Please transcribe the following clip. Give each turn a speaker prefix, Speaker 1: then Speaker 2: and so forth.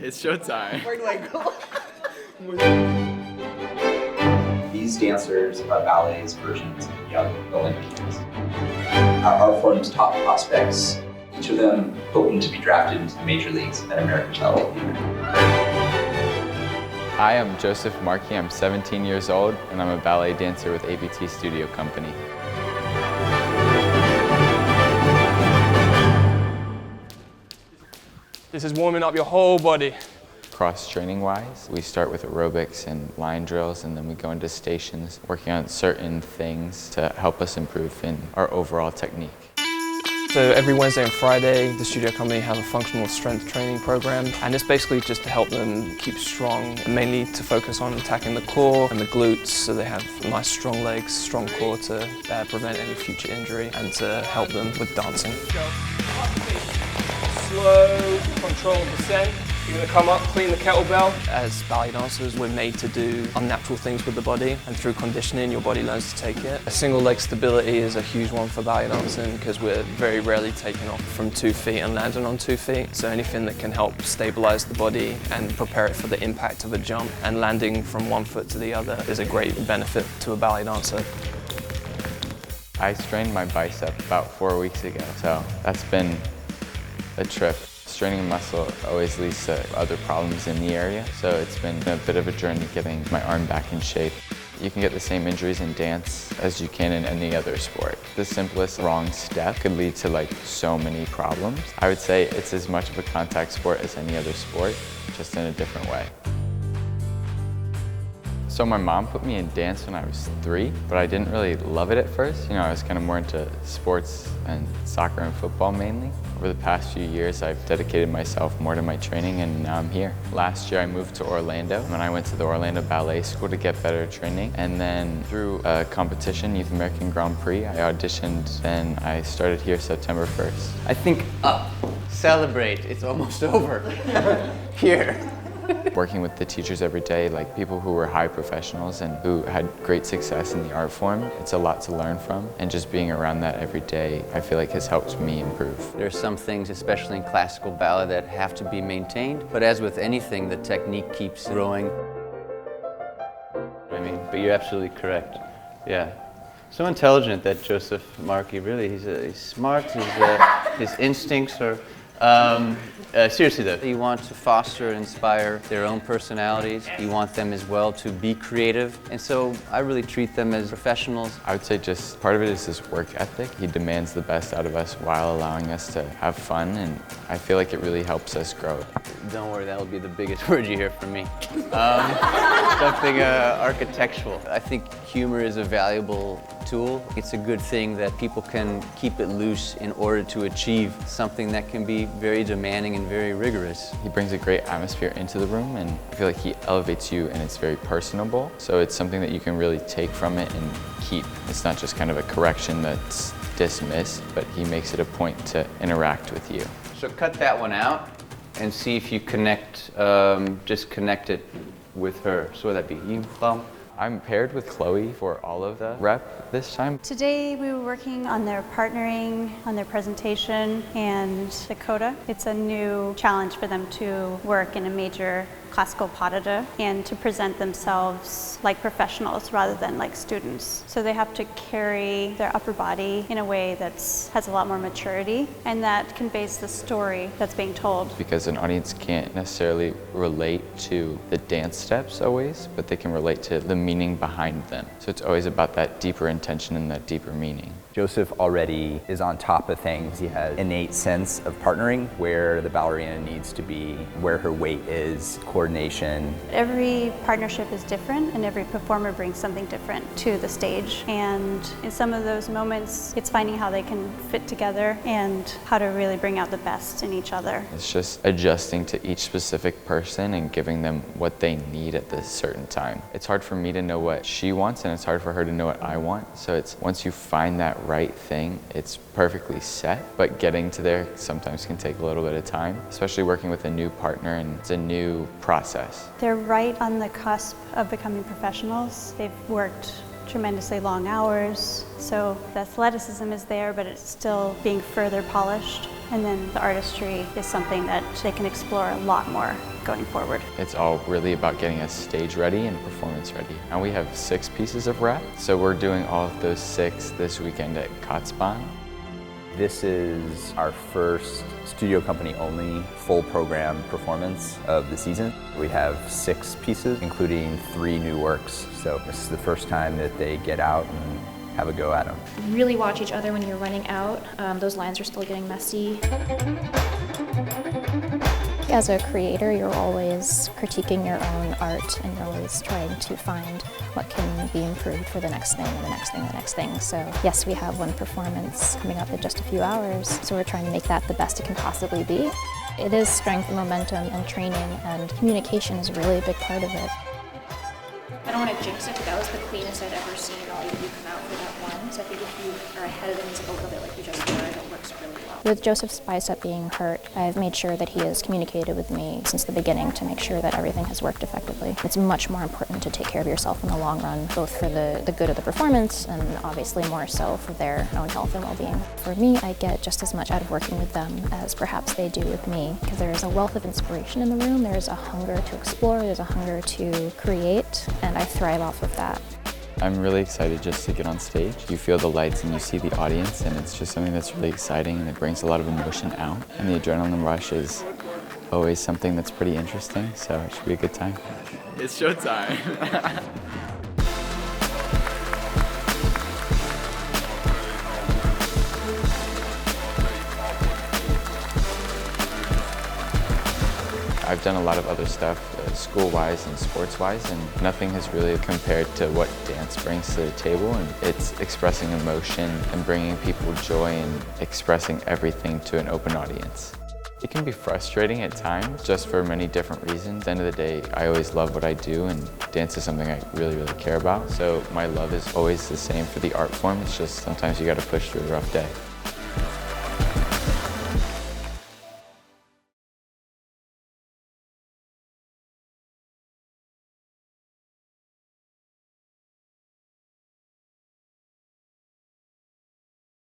Speaker 1: It's showtime.
Speaker 2: These dancers are ballet's versions of young Olympians. Our firm's top prospects, each of them hoping to be drafted into the major leagues at American Ballet Theater.
Speaker 1: Hi, I'm Joseph Markey. I'm 17 years old, and I'm a ballet dancer with ABT Studio Company.
Speaker 3: This is warming up your whole body.
Speaker 1: Cross-training wise, we start with aerobics and line drills, and then we go into stations, working on certain things to help us improve in our overall technique.
Speaker 3: So every Wednesday and Friday, the studio company have a functional strength training program, and it's basically just to help them keep strong, mainly to focus on attacking the core and the glutes, so they have nice strong legs, strong core to prevent any future injury and to help them with dancing. Slow, controlled descent. You're going to come up, clean the kettlebell. As ballet dancers, we're made to do unnatural things with the body, and through conditioning, your body learns to take it. A single leg stability is a huge one for ballet dancing because we're very rarely taking off from 2 feet and landing on 2 feet. So anything that can help stabilize the body and prepare it for the impact of a jump and landing from one foot to the other is a great benefit to a ballet dancer.
Speaker 1: I strained my bicep about 4 weeks ago, so that's been a trip. Straining a muscle always leads to other problems in the area, so it's been a bit of a journey getting my arm back in shape. You can get the same injuries in dance as you can in any other sport. The simplest wrong step could lead to so many problems. I would say it's as much of a contact sport as any other sport, just in a different way. So my mom put me in dance when I was 3, but I didn't really love it at first. I was kind of more into sports and soccer and football mainly. Over the past few years, I've dedicated myself more to my training, and now I'm here. Last year, I moved to Orlando, and I went to the Orlando Ballet School to get better training. And then through a competition, Youth American Grand Prix, I auditioned, and I started here September 1st.
Speaker 4: I think celebrate, it's almost over. Here.
Speaker 1: Working with the teachers every day, like people who were high professionals and who had great success in the art form, it's a lot to learn from. And just being around that every day, I feel like has helped me improve.
Speaker 4: There are some things, especially in classical ballet, that have to be maintained. But as with anything, the technique keeps growing. But you're absolutely correct. Yeah. So intelligent, that Joseph Markey, really. He's smart, his instincts are... seriously though, you want to foster and inspire their own personalities. You want them as well to be creative. And so I really treat them as professionals.
Speaker 1: I would say just part of it is his work ethic. He demands the best out of us while allowing us to have fun, and I feel like it really helps us grow.
Speaker 4: Don't worry, that'll be the biggest word you hear from me. Something architectural. I think humor is a valuable tool. It's a good thing that people can keep it loose in order to achieve something that can be very demanding and very rigorous.
Speaker 1: He brings a great atmosphere into the room, and I feel like he elevates you, and it's very personable. So it's something that you can really take from it and keep. It's not just kind of a correction that's dismissed, but he makes it a point to interact with you.
Speaker 4: So cut that one out and see if you connect, just connect it with her. So would that be you, Plum?
Speaker 1: I'm paired with Chloe for all of the rep this time.
Speaker 5: Today we were working on their partnering, on their presentation, and the coda. It's a new challenge for them to work in a major classical pas de deux and to present themselves like professionals rather than like students. So they have to carry their upper body in a way that has a lot more maturity, and that conveys the story that's being told.
Speaker 1: Because an audience can't necessarily relate to the dance steps always, but they can relate to the meaning behind them. So it's always about that deeper intention and that deeper meaning.
Speaker 2: Joseph already is on top of things. He has innate sense of partnering, where the ballerina needs to be, where her weight is, coordination.
Speaker 5: Every partnership is different, and every performer brings something different to the stage. And in some of those moments, it's finding how they can fit together and how to really bring out the best in each other.
Speaker 1: It's just adjusting to each specific person and giving them what they need at this certain time. It's hard for me to know what she wants, and it's hard for her to know what I want. So it's once you find that right thing, it's perfectly set, but getting to there sometimes can take a little bit of time, especially working with a new partner, and it's a new process.
Speaker 5: They're right on the cusp of becoming professionals. They've worked tremendously long hours, so the athleticism is there, but it's still being further polished. And then the artistry is something that they can explore a lot more going forward.
Speaker 1: It's all really about getting us stage ready and performance ready. And we have 6 pieces of rep, so we're doing all of those 6 this weekend at Kotzbahn.
Speaker 2: This is our first studio company only full program performance of the season. We have 6 pieces, including 3 new works. So this is the first time that they get out and have a go at them.
Speaker 6: Really watch each other when you're running out. Those lines are still getting messy.
Speaker 7: As a creator, you're always critiquing your own art and you're always trying to find what can be improved for the next thing and the next thing and the next thing. So yes, we have one performance coming up in just a few hours, so we're trying to make that the best it can possibly be. It is strength, momentum, and training, and communication is really a big part of it.
Speaker 6: I don't want to jinx it, but that was the cleanest I'd ever seen all of you come out for that one. So I think if you are ahead of the music a little bit like you just were, it works really well.
Speaker 7: With Joseph's bicep being hurt, I've made sure that he has communicated with me since the beginning to make sure that everything has worked effectively. It's much more important to take care of yourself in the long run, both for the good of the performance and obviously more so for their own health and well-being. For me, I get just as much out of working with them as perhaps they do with me, because there is a wealth of inspiration in the room, there is a hunger to explore, there's a hunger to create, and I thrive off of that.
Speaker 1: I'm really excited just to get on stage. You feel the lights and you see the audience, and it's just something that's really exciting and it brings a lot of emotion out. And the adrenaline rush is always something that's pretty interesting, so it should be a good time. It's showtime. I've done a lot of other stuff, school-wise and sports-wise, and nothing has really compared to what dance brings to the table. And it's expressing emotion and bringing people joy and expressing everything to an open audience. It can be frustrating at times, just for many different reasons. At the end of the day, I always love what I do, and dance is something I really, really care about. So my love is always the same for the art form. It's just sometimes you got to push through a rough day.